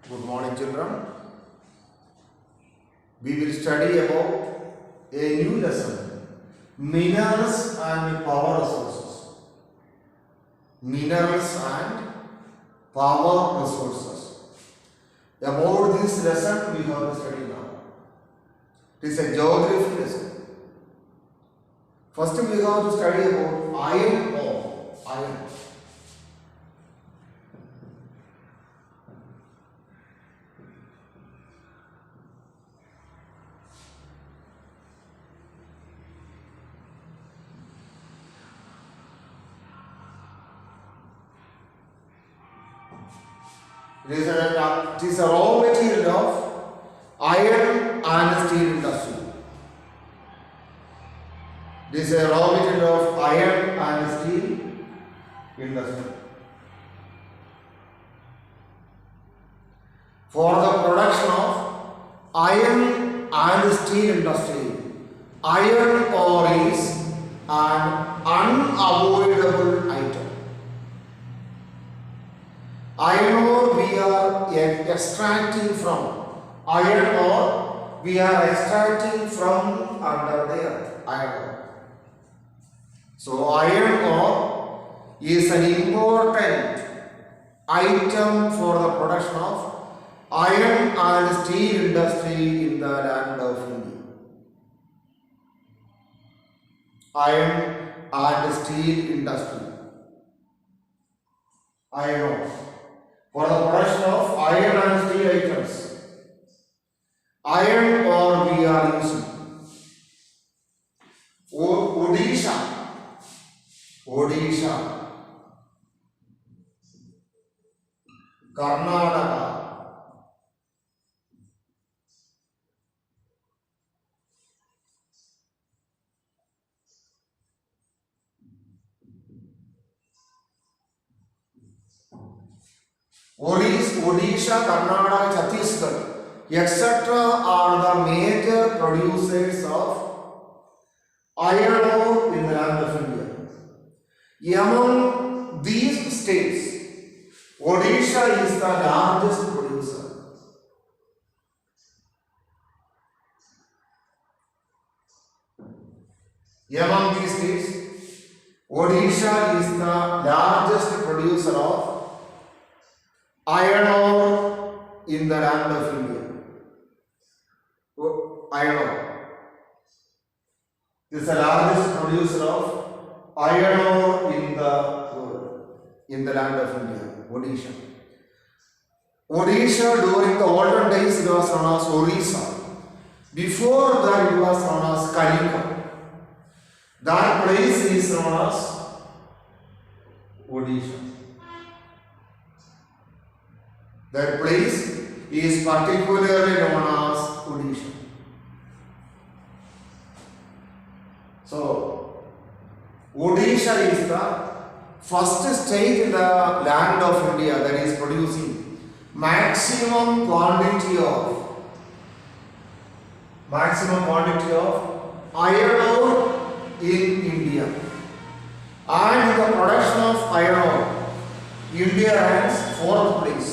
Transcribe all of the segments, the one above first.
Good morning, children. We will study about a new lesson, minerals and power resources. Minerals and power resources. About this lesson, we have to study now. It is a geography lesson. First, we have to study about iron ore. Iron. It is a raw material of iron and steel industry. It is a raw material of iron and steel industry. For the production of iron and steel industry, iron ore is an unavoidable item. Iron ore we are extracting from iron ore we are extracting from under the earth. Iron ore. So iron ore is an important item for the production of iron and steel industry in the land of India. Iron and steel industry. Iron ore. For the production of iron and steel items, iron ore we are using. Odisha, Karnataka, Odisha, Karnataka, Chhattisgarh, etc. are the major producers of iron ore in the land of India. Among these states, Odisha is the largest producer. Among these states, Odisha is the largest producer of iron ore in the land of India. Iron ore is the largest producer of iron ore in the world, in the land of India, Odisha. Odisha during the olden days it was known as Orissa. Before that it was known as Kalika. That place is known as Odisha. That place is particularly known as Odisha. So, Odisha is the first state in the land of India that is producing maximum quantity of iron ore in India. And in the production of iron ore, India ranks 4th place.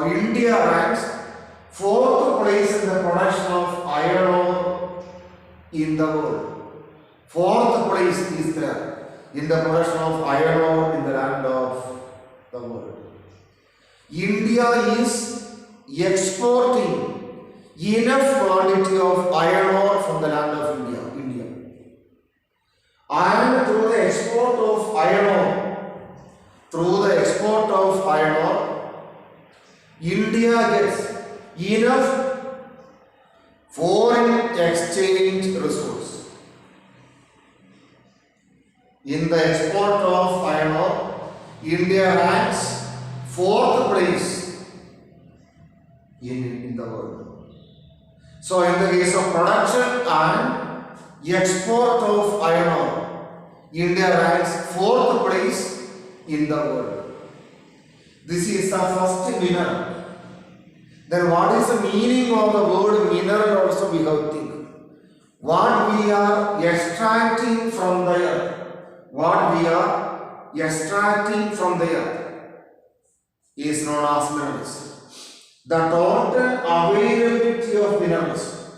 India ranks 4th place in the production of iron ore in the world. 4th place is there in the production of iron ore in the land of the world. India is exporting enough quantity of iron ore from the land of India. And through the export of iron ore, India gets enough foreign exchange resource. In the export of iron ore, India ranks 4th place in the world. So, in the case of production and export of iron ore, India ranks 4th place in the world. This is the first mineral. Then what is the meaning of the word mineral also we have to think. what we are extracting from the earth, what we are extracting from the earth is known as minerals. The total availability of minerals,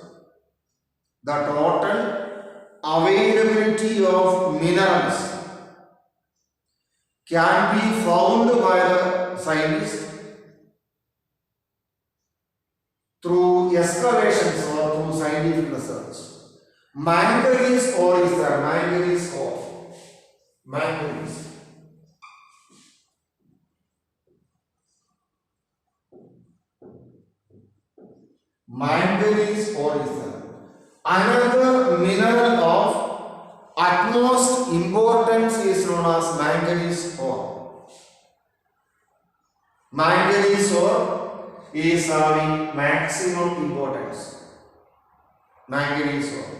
the total availability of minerals can be found by the scientists through excavations or through scientific research. Manganese ore is there, manganese ore, manganese. Manganese ore is there. Another mineral of utmost importance is known as manganese ore. Manganese ore is having maximum importance. Manganese ore.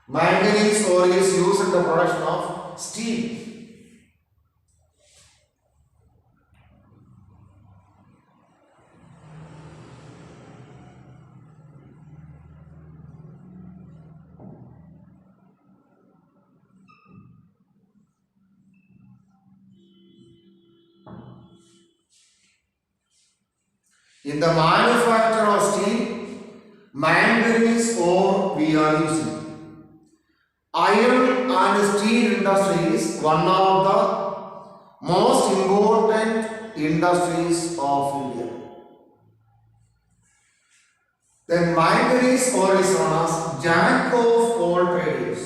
Manganese ore is used in the production of steel. In the manufacture of steel, manganese ore we are using. Iron and steel industry is one of the most important industries of India. Then manganese ore is known as jack of all trades.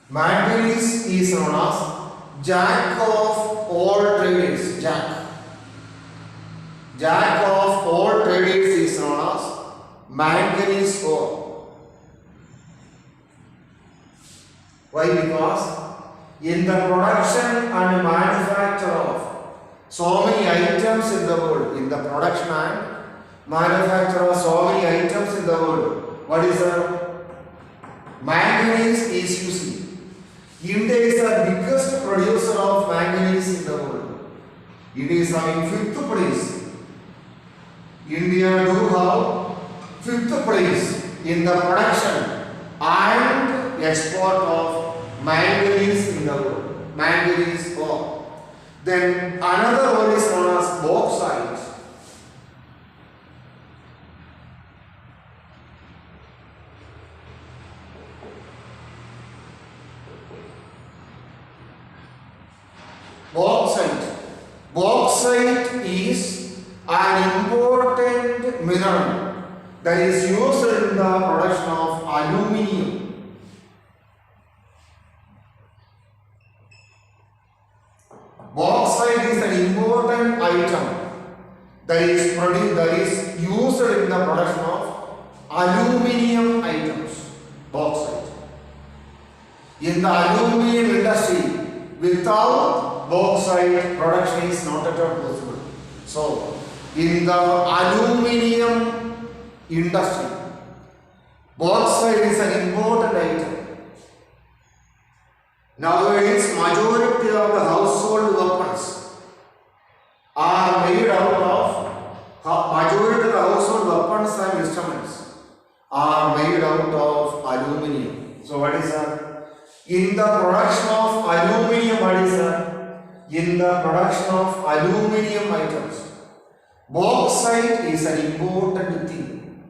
Manganese is known as jack of all trades. Jack of all trades is known as manganese ore. Why? Because in the production and manufacture of so many items in the world, in the production and manufacture of so many items in the world, what is the manganese is using? India is the biggest producer of manganese in the world. It is having 5th place. India do have 5th place in the production and export of manganese in the world. Manganese ore. Then another ore is known as bauxite. Bauxite is an important mineral that is used in the production of aluminium. Bauxite is an important item that is used in the production of aluminium items. Bauxite. In the aluminium industry, without bauxite production is not at all possible. So, in the aluminium industry, bauxite is an important item. Nowadays, majority of the household weapons are made out of, majority of the household weapons and instruments are made out of aluminium. So, what is that? In the production of aluminium, what is that? In the production of aluminium items, bauxite is an important thing.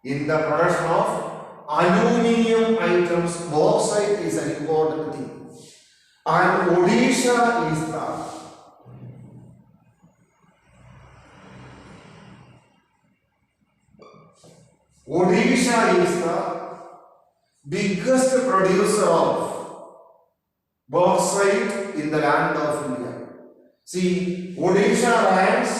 In the production of aluminium items, bauxite is an important thing. And Odisha is the biggest producer of bauxite in the land of India. See, Odisha ranks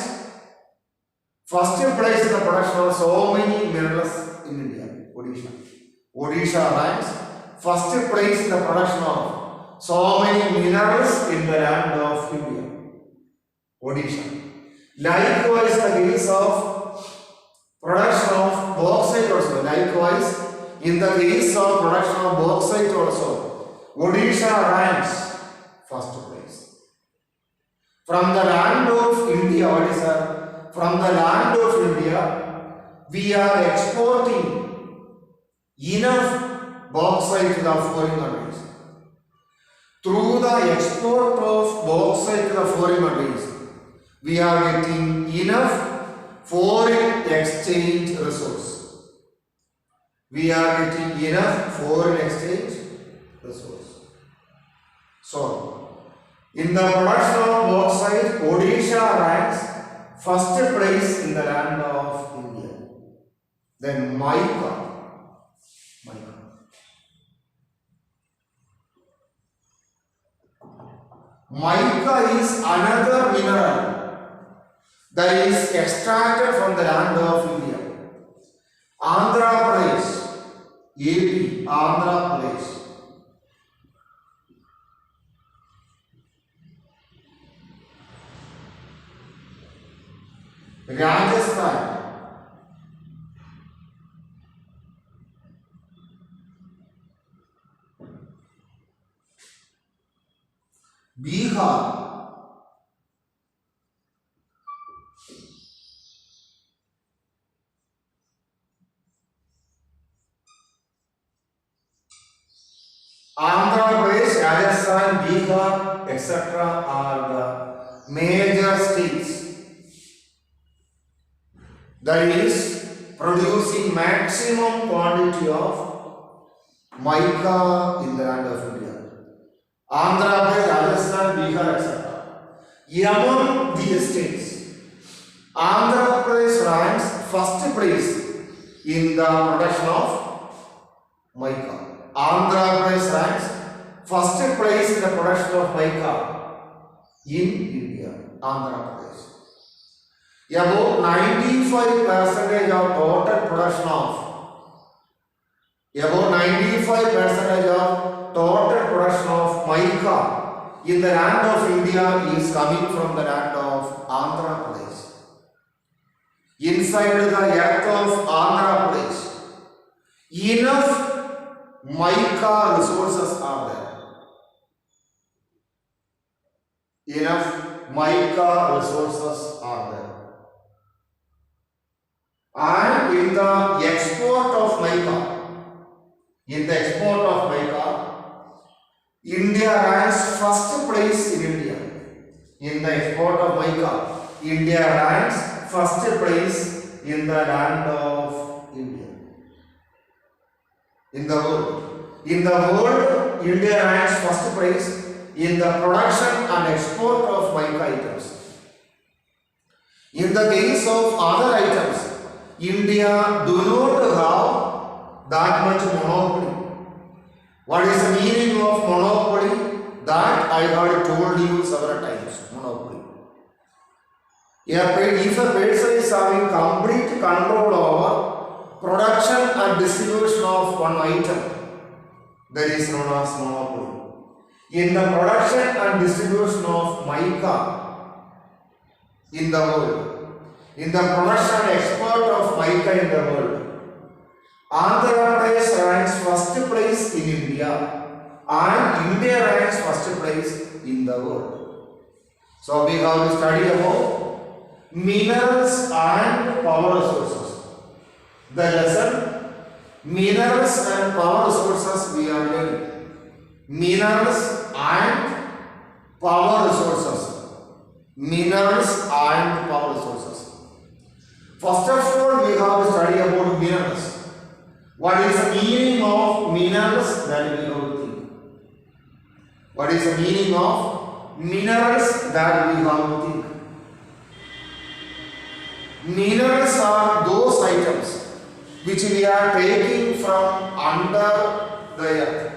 first place in the production of so many minerals in India. Odisha ranks first place in the production of so many minerals in the land of India. Odisha. Likewise, the case of production of bauxite also. Likewise, in the case of production of bauxite also, Odisha ranks first place. From the land of India, what is that? From the land of India, we are exporting enough bauxite to the foreign countries. Through the export of bauxite to the foreign countries, we are getting enough foreign exchange resource. We are getting enough foreign exchange resource. So, in the production of bauxite, Odisha ranks first place in the land of India. Then mica. Mica is another mineral that is extracted from the land of India. Andhra Pradesh, AP, Andhra Pradesh. Rajasthan, Bihar, Andhra Pradesh, Rajasthan, Bihar, etc. are the major states that is producing maximum quantity of mica in the land of India. Andhra Pradesh, Rajasthan, Bihar, etc. Among these states, Andhra Pradesh ranks first place in the production of mica. Andhra Pradesh ranks first place in the production of mica in India. Andhra Pradesh. About 95% of total production of mica in the land of India is coming from the land of Andhra Pradesh. Inside the earth of Andhra Pradesh, enough mica resources are there. Enough mica resources are there. And in the export of mica, India ranks first place in India. In the export of mica, India ranks first place in the land of India. In the world, India ranks first place in the production and export of mica items. In the case of other items, India do not have that much monopoly. What is the meaning of monopoly? That I have told you several times. Monopoly. If a person is having complete control over production and distribution of one item, that is known as monopoly. In the production and distribution of mica in the world, in the production and export of mica in the world, Andhra Pradesh ranks first place in India and India ranks first place in the world. So we have to study about minerals and power resources. The lesson minerals and power resources we are learning. Minerals and power resources. Minerals and power resources. First of all, we have to study about minerals. What is the meaning of minerals? That we have to think. What is the meaning of minerals? That we have to think. Minerals are those items which we are taking from under the earth.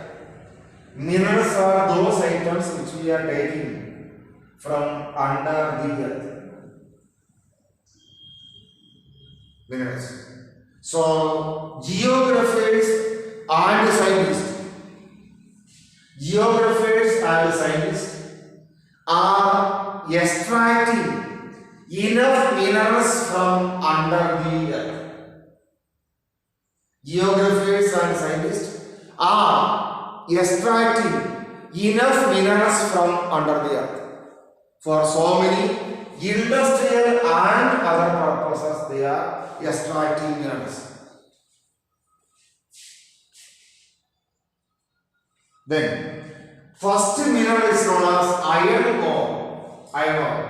Minerals are those items which we are taking from under the earth. Minerals. So, geographers and scientists are extracting enough minerals from under the earth. geographers and scientists are extracting enough minerals from under the earth for so many industrial and other purposes. They are extracting minerals. Then first mineral is known as iron ore. Iron ore.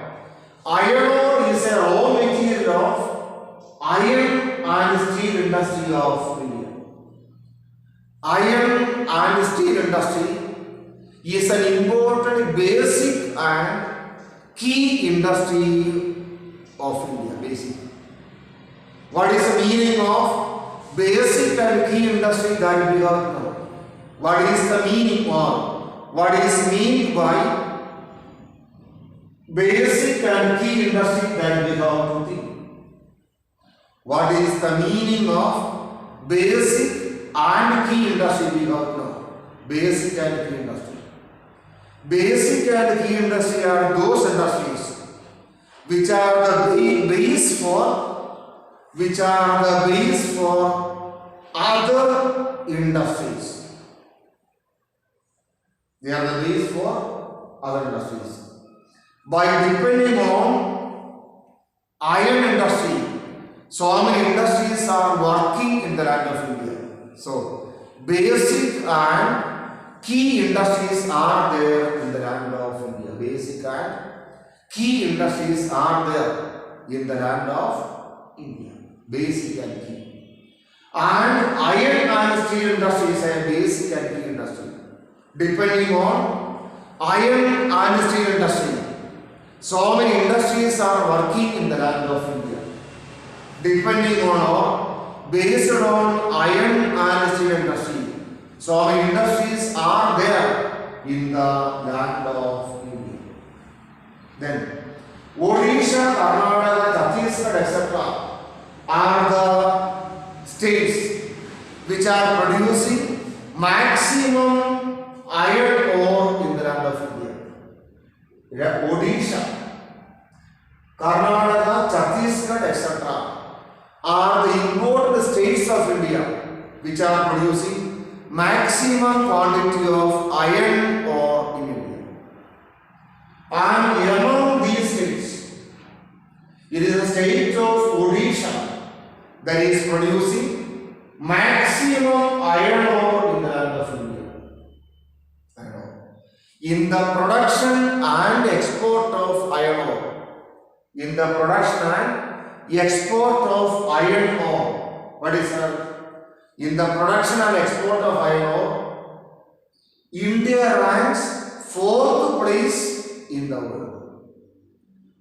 Iron ore is a raw material of iron and steel industry of India. Iron and steel industry is an important basic and key industry of India. Basic. What is the meaning of basic and key industry that we have to know? What is the meaning or what is meant by basic and key industry that we have to think? What is the meaning of basic and key industry we have to know? Basic and key industry. Basic and key industry are those industries which are the base for other industries. They are the base for other industries. By depending on iron industry, so many industries are working in the land of India. So, basic and key industries are there in the land of India. Basic and key industries are there in the land of India. Basic and key. And iron and steel industry is a basic and key industry. Depending on iron and steel industry, so many industries are working in the land of India. Depending on or based on iron and steel industry, so many industries are there in the land of India. Then, Odisha, Karnataka, Chhattisgarh, etc. are the states which are producing maximum iron ore in the land of India. Odisha, Karnataka, Chhattisgarh, etc. are the important states of India which are producing maximum quantity of iron ore in India. And among these states, it is the state of Odisha that is producing maximum iron ore in the land of India. In the production and export of iron ore, in the production and export of iron ore, what is that? In the production and export of iron ore, India ranks 4th place in the world.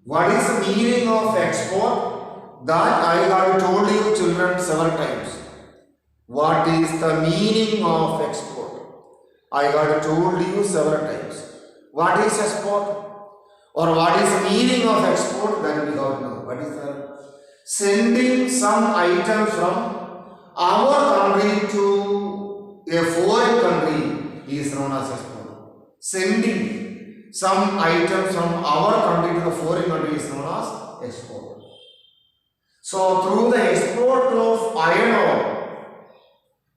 What is the meaning of export? That I have told you children several times. What is the meaning of export? I have told you several times. What is export? Or what is the meaning of export? That we don't know. What is that? Sending some item from our country to a foreign country is known as export. Sending some items from our country to the foreign country is known as export. So through the export of iron ore,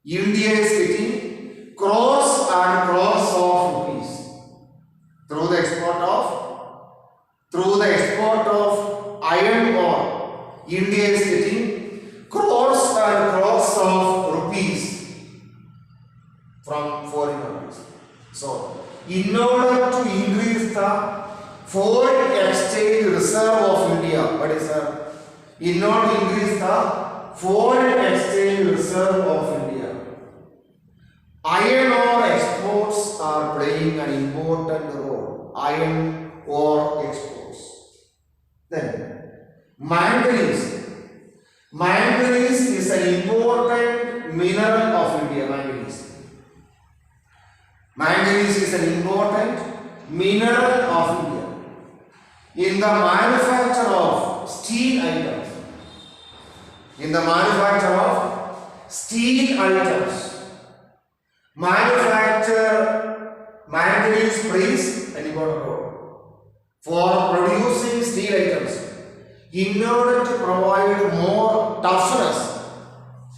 India is getting crores and crores of rupees. Through the export of iron ore, India is getting crores and crores of rupees from foreign countries. So, in order to increase the foreign exchange reserve of India, what is that? In order to increase the foreign exchange reserve of India, iron ore exports are playing an important role. Iron ore exports. Then, manganese. Manganese is an important mineral of India. Manganese is an important mineral of India. In the manufacture of steel items, manufacture manganese plays an important role for producing steel items. In order to provide more toughness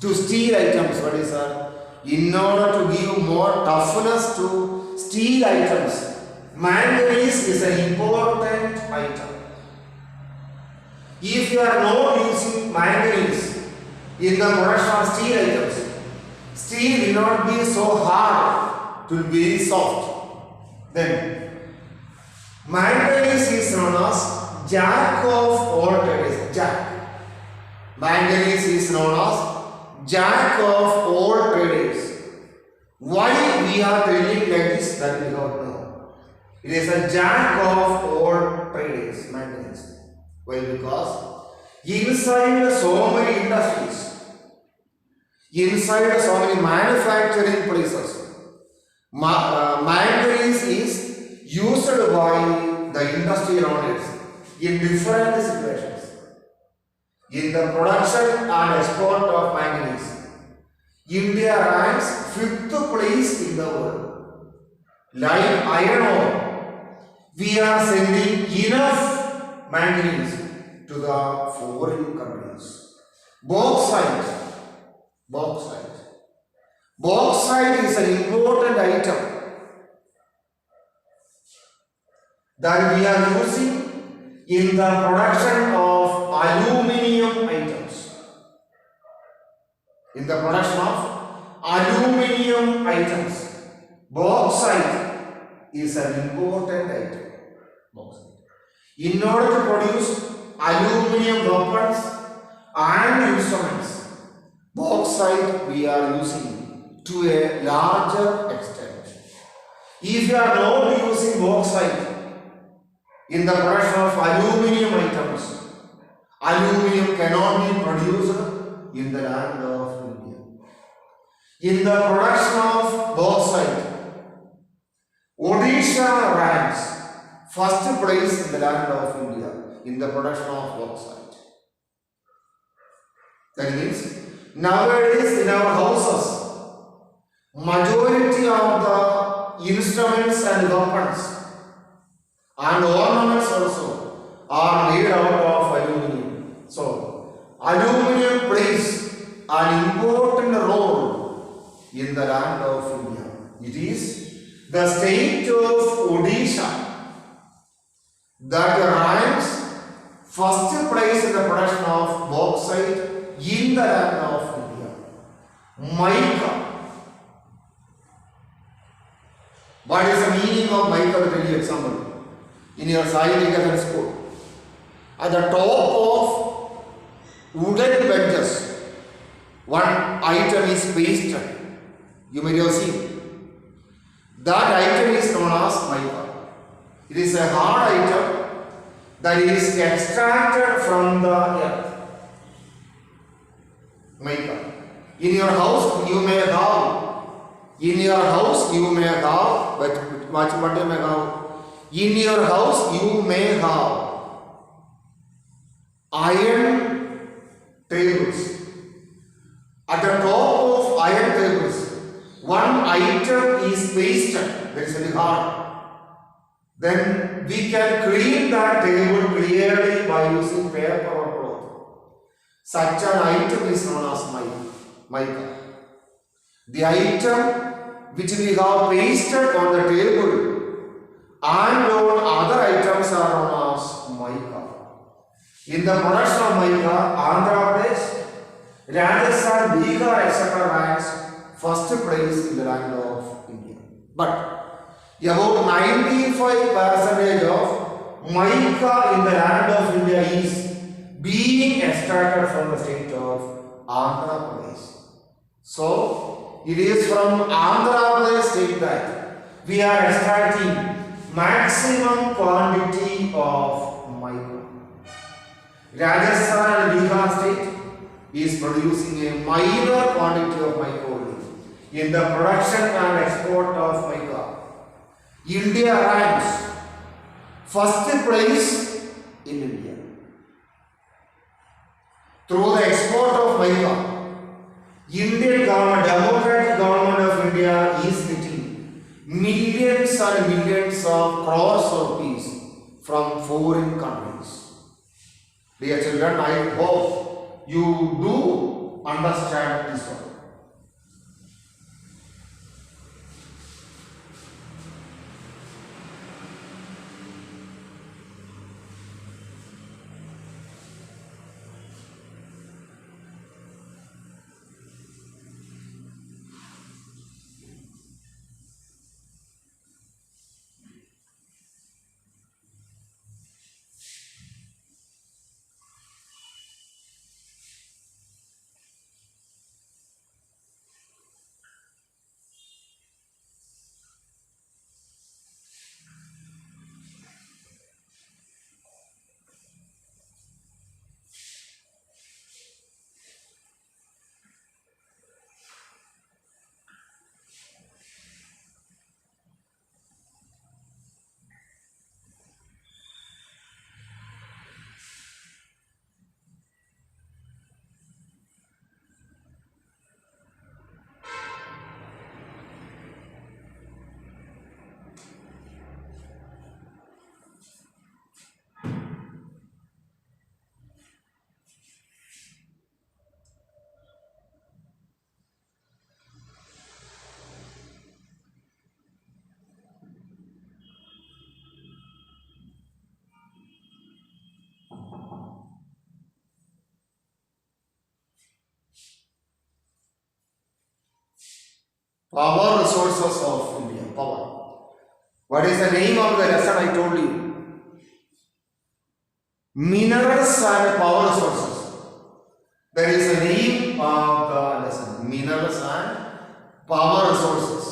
to steel items. What is that? In order to give more toughness to steel items, manganese is an important item. If you are not using manganese in the production of steel items, steel will not be so hard, it will be soft. Then manganese is known as jack of all trades. Jack. Manganese is known as jack of all trades. Why we are telling like this, that we don't know. It is a jack of all trades, manganese. Why? Because inside so many industries, inside so many manufacturing places, manganese is used by the industry owners in different situations. In the production and export of manganese, India ranks 5th place in the world. Like iron ore, we are sending enough manganese to the foreign countries. Bauxite is an important item that we are using in the production of aluminium items. In the production of aluminium items, bauxite is an important item. In order to produce aluminium weapons and instruments, bauxite we are using to a larger extent. If you are not using bauxite in the production of aluminium items, aluminium cannot be produced in the land of India. In the production of bauxite, Odisha ranks 1st place in the land of India in the production of bauxite. That means nowadays in our houses, majority of the instruments and weapons and ornaments also are made out of aluminium. So, aluminium plays an important role in the land of India. It is the state of Odisha that ranks 1st place in the production of bauxite in the land of India. Mica. What is the meaning of mica? To tell you example. In your Sai school, at the top of wooden benches, one item is pasted. You may have seen. That item is known as mica. It is a hard item that is extracted from the earth. Mica. In your house, you may have. In your house, you may have. But what you may have? In your house, you may have iron tables. At the top of iron tables, one item is pasted, that is very hard. Then we can clean that table clearly by using paper or cloth. Such an item is known as mica. The item which we have pasted on the table and on other items are known as mica. In the production of mica, Andhra Pradesh, Rajasthan, Bihar, etc. ranks 1st place in the land of India. But about 95% of mica in the land of India is being extracted from the state of Andhra Pradesh. So, it is from Andhra Pradesh state that we are extracting maximum quantity of mica. Rajasthan and Bihar state is producing a minor quantity of mica only. In the production and export of mica, India ranks 1st place in India. Through the export of mica, Indian government, democratic government of India is getting millions and millions of crores of rupees from foreign countries. Dear children, I hope you do understand this one. Power resources of India. Power. What is the name of the lesson I told you? Minerals and power resources. That is the name of the lesson. Minerals and power resources.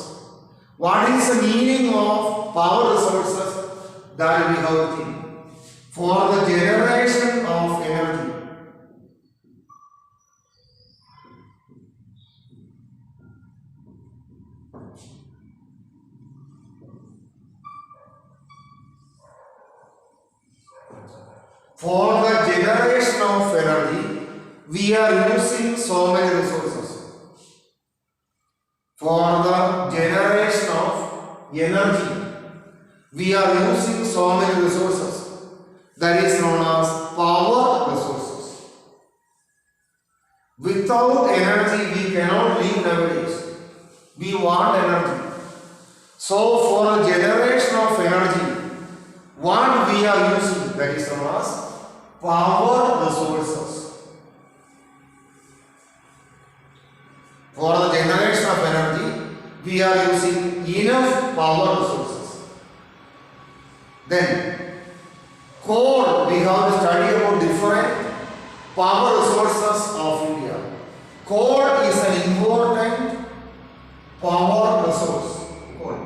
What is the meaning of power resources? That we have to think. For the generation of energy. For the generation of energy, we are using so many resources. For the generation of energy, we are using so many resources. That is known as power resources. Without energy, we cannot live nowadays. We want energy. So, for a generation of energy, what we are using, that is known as power resources. For the generation of energy, we are using enough power resources. Then, coal, we have to study about different power resources of India. Coal is an important power resource. Coal.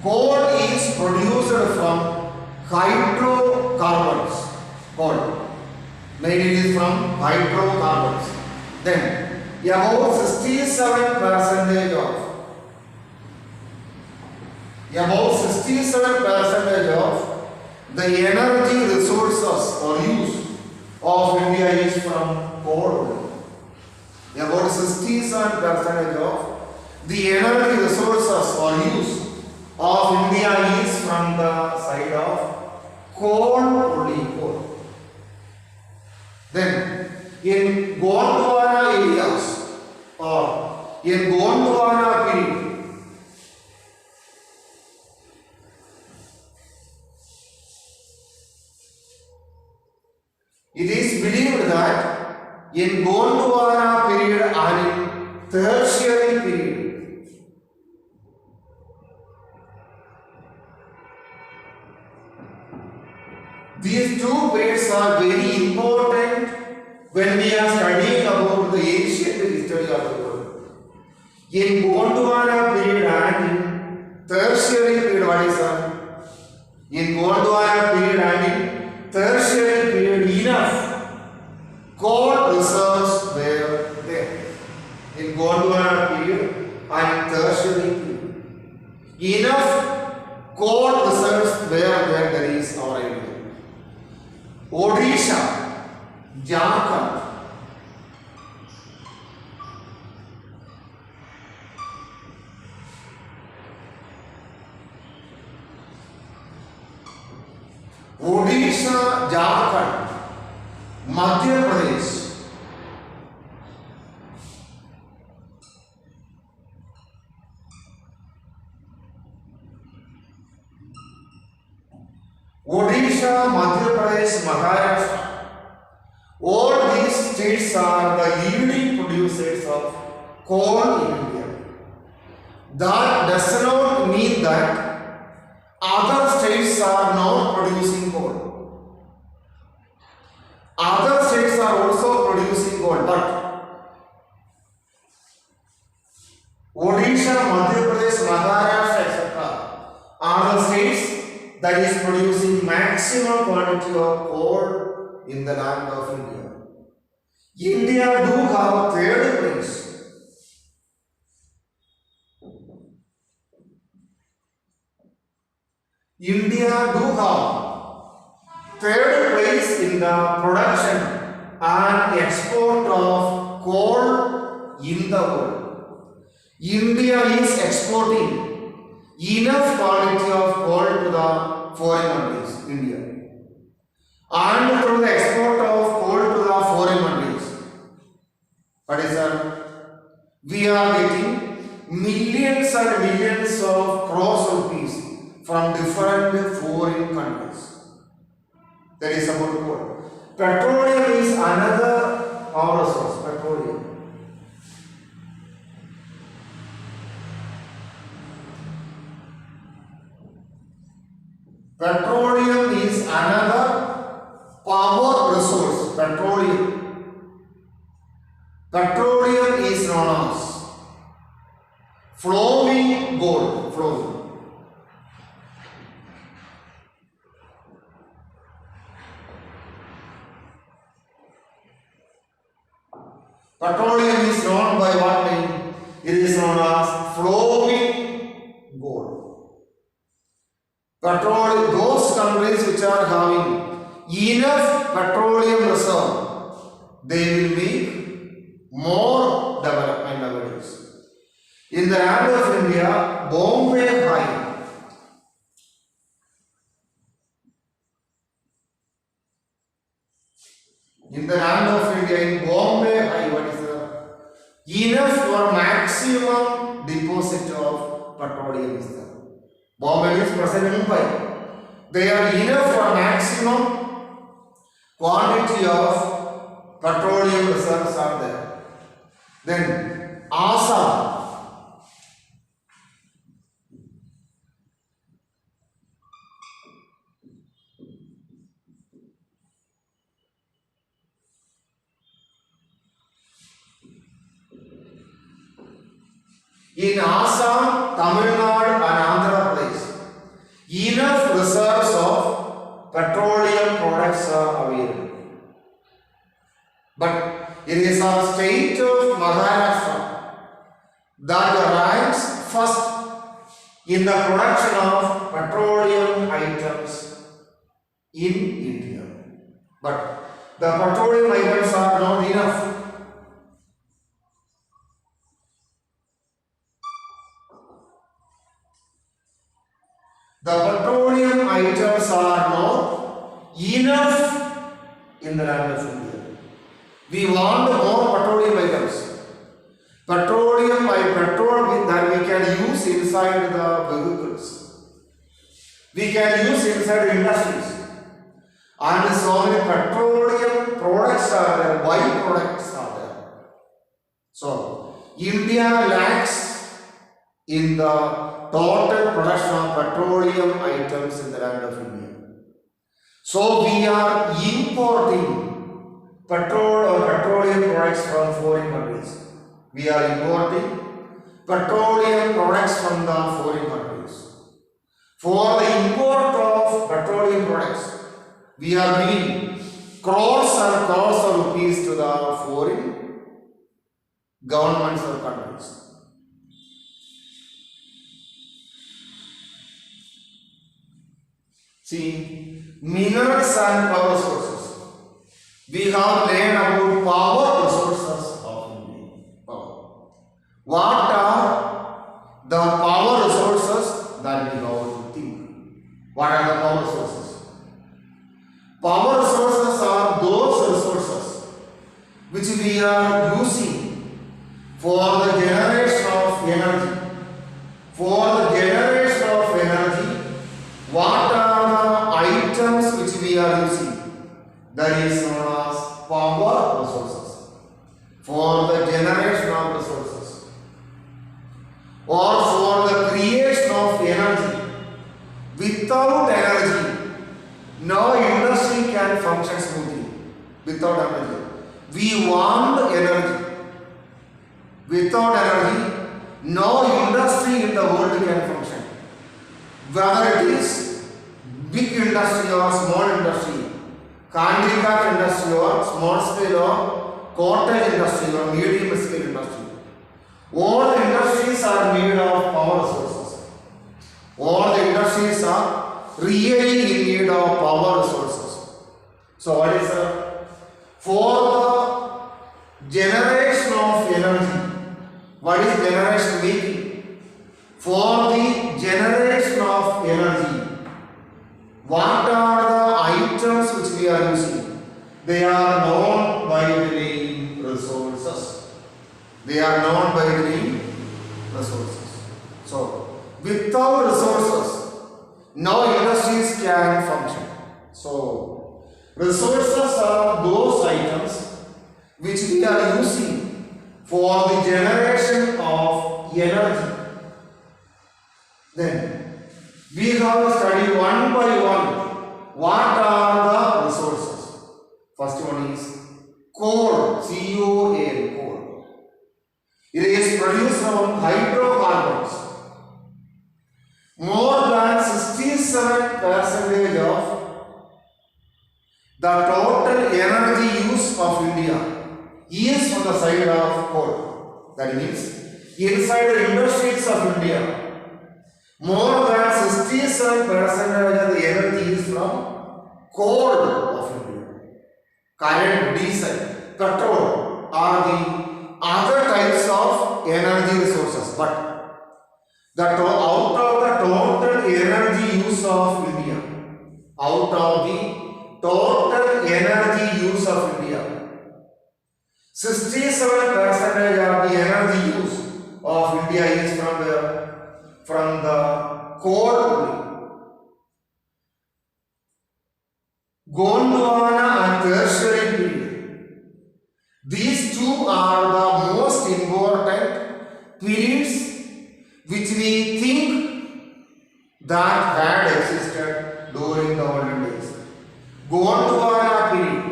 Coal is produced from hydrocarbons. Coal. Made it is from hydrocarbons. Then, about 67% of the energy resources or use of India is from coal. About 67% of the energy resources or use of India is from the side of coal only. Coal. Then in Gondwana areas or in Gondwana period, it is believed that in Gondwana period and in tertiary period, these two periods are very important when we are studying about the ancient history of the world. In Gondwana period and in tertiary period, what is that? In Gondwana period and in tertiary period, enough coal reserves were there. In Gondwana period and tertiary period, enough coal reserves where there is our area. Odisha, Jharkhand, Odisha, Jharkhand, Madhya Pradesh, Odisha, Madhya Pradesh, Maharashtra. All these states are the leading producers of coal in India. That does not mean that other states are not producing coal. Other states are also producing coal, but Odisha, Madhya Pradesh, Maharashtra, etc. are the states that is producing maximum quantity of coal in the land of India. India do have third place. India do have third place in the production and export of coal in the world. India is exporting enough quantity of coal to the foreign countries, India. And through the export of coal to the foreign countries, what is that? We are getting millions and millions of crores rupees from different foreign countries. That is about coal. Petroleum is another power source, petroleum. Petroleum is another power resource. Petroleum is known as flowing gold. Petroleum is known by what name? It is known as flowing gold. Petroleum, those countries which are having enough petroleum reserve, they will make more development nowadays. In the land of India, Bombay High. In the land of India, in Bombay High, what is the enough or maximum deposit of petroleum is there. Bombay is present in Mumbai. They are enough for maximum quantity of petroleum reserves are there. Then Assam. In Assam, Tamil Nadu and Andhra Pradesh, enough reserves of petroleum products are available. But it is our state of Maharashtra that ranks first in the production of petroleum items in India. But the petroleum items are not enough. The petroleum items are not enough in the land of India. We want more petroleum items. Petroleum by petrol that we can use inside the vehicles. We can use inside industries. And so many petroleum products are there, byproducts are there. So, India lacks in the total production of petroleum items in the land of India. So we are importing petroleum products from foreign countries. We are importing petroleum products from the foreign countries. For the import of petroleum products, we are giving crores and crores of rupees to the foreign governments or countries. See, minerals and power sources. We have learned about power resources of India. Power. What are the power resources that we have to think? What are the power resources? Power resources are those resources which we are using for the generation of energy. For the generation of energy, what are the items which we are using? That is known as power resources. For the generation of resources or for the creation of energy. Without energy, no industry can function smoothly. Without energy, we want energy. Without energy, no industry in the world can function. Whether it is big industry or small industry, handicraft industry or small scale or cottage industry or medium scale industry. All the industries are made of power resources. All the industries are really in need of power resources. So what is for the generation of energy? What is generation making? For the generation of energy, what are the items which we are using? They are known by the name resources. They are known by the name resources. So, without resources, no industries can function. So, resources are those items which we are using for the generation of energy. Then we have to study one by one what are the resources. First one is coal, C-O-A-L, coal. It is produced from hydrocarbons. More than 67% of the total energy use of India is from the side of coal. That means inside the industries of India, more than 67% of the energy is from coal of India. Current, diesel, petrol are the other types of energy resources. But out of the total energy use of India, out of the total energy use of India, 67% of the energy use of India is from the coal only. Gondwana and Tertiary period. These two are the most important periods which we think that had existed during the olden days. Gondwana period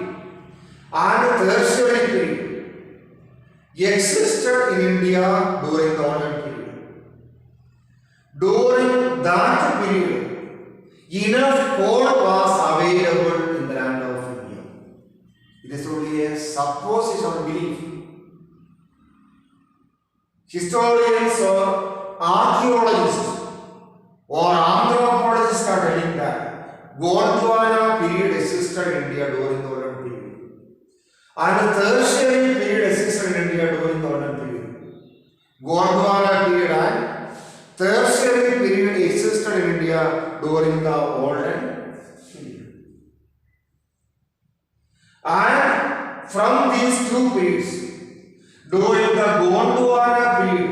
and Tertiary period existed in India during the olden period. During that period, enough coal was available in the land of India. It is only a supposition or belief. Historians or archaeologists or anthropologists are telling that Gondwana period existed in India during the olden period. And the Tertiary period existed in India during the olden period. Gondwana period and Tertiary period existed in India during the olden period. And from these two periods, during the Gondwana period,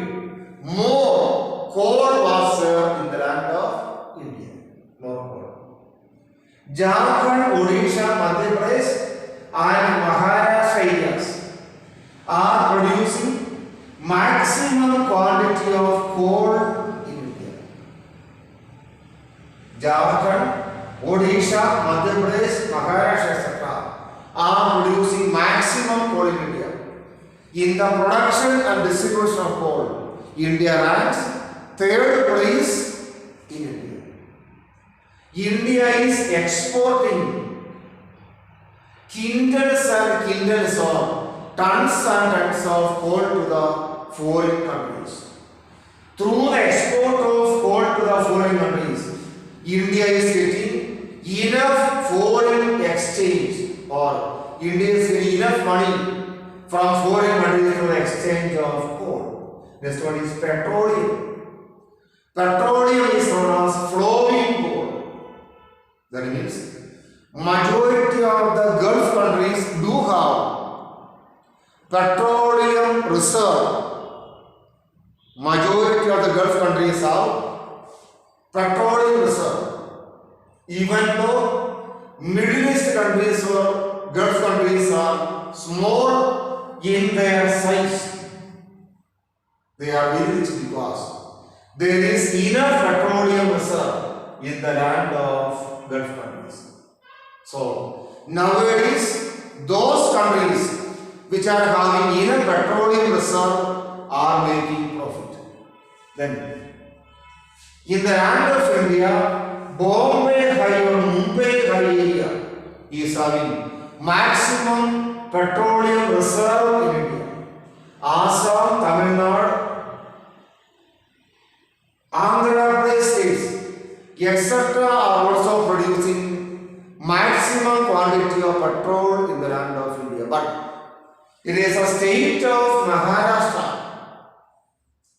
more coal was in the land of India. More coal. Jharkhand, Odisha, Madhya Pradesh and Maharashtra areas are producing maximum quantity of coal in India. Jharkhand, Odisha, Madhya Pradesh, Maharashtra, etc. are producing maximum coal in India. In the production and distribution of coal, India ranks third place in India. India is exporting quintals and quintals or tons and tons of coal to the foreign countries. Through the export of coal to the foreign countries, India is getting India is getting enough money from foreign countries to the exchange of coal. Next one is petroleum. Petroleum is known as flowing coal. That means majority of the Gulf countries do have petroleum reserve. Majority of the Gulf countries have petroleum reserve. Even though Middle East countries or Gulf countries are small in their size, they are very rich because there is enough petroleum reserve in the land of Gulf countries. So nowadays, those countries which are having enough petroleum reserve are making profit. Then, in the land of India, Bombay High or Mumbai High area is having maximum petroleum reserve in India. Assam, Tamil Nadu, Andhra Pradesh states, etc. are also producing maximum quantity of petrol in the land of India. But it is a state of Maharashtra.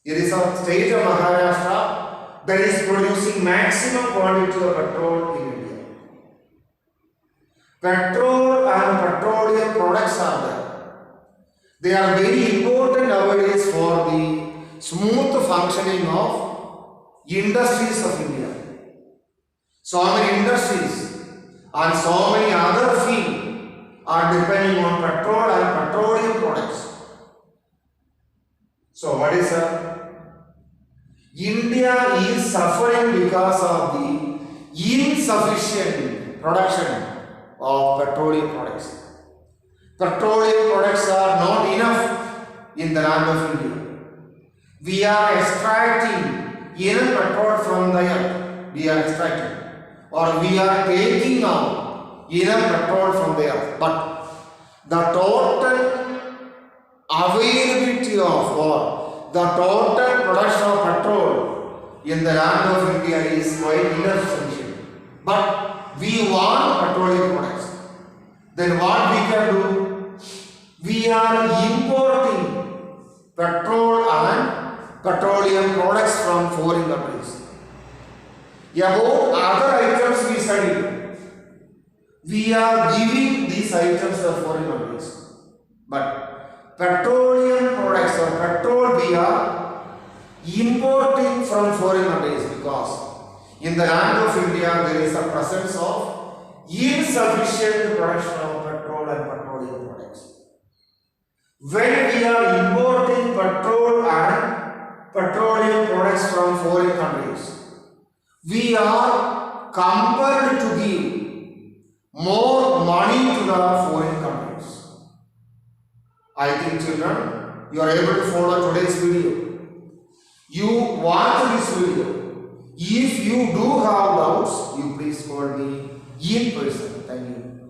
It is a state of Maharashtra that is producing maximum quantity of petrol in India. Petrol and petroleum products are there. They are very important nowadays for the smooth functioning of industries of India. So many industries and so many other fields are depending on petrol and petroleum products. So what is that? India is suffering because of the insufficient production of petroleum products. Petroleum products are not enough in the land of India. We are extracting enough petrol from the earth. We are extracting, or we are taking out enough petrol from the earth. But the total availability of, or the total production of petrol in the land of India is quite insufficient. But we want petroleum products. Then what we can do? We are importing petrol and petroleum products from foreign countries. About other items we study, we are giving these items to foreign countries. But petroleum products or petrol we are importing from foreign countries because in the land of India there is a presence of insufficient production of petrol and petroleum products. When we are importing petrol and petroleum products from foreign countries, we are compelled to give more money to the foreign countries. I think children, you are able to follow today's video. You watch this video. If you do have doubts, you please call me in person. Thank you.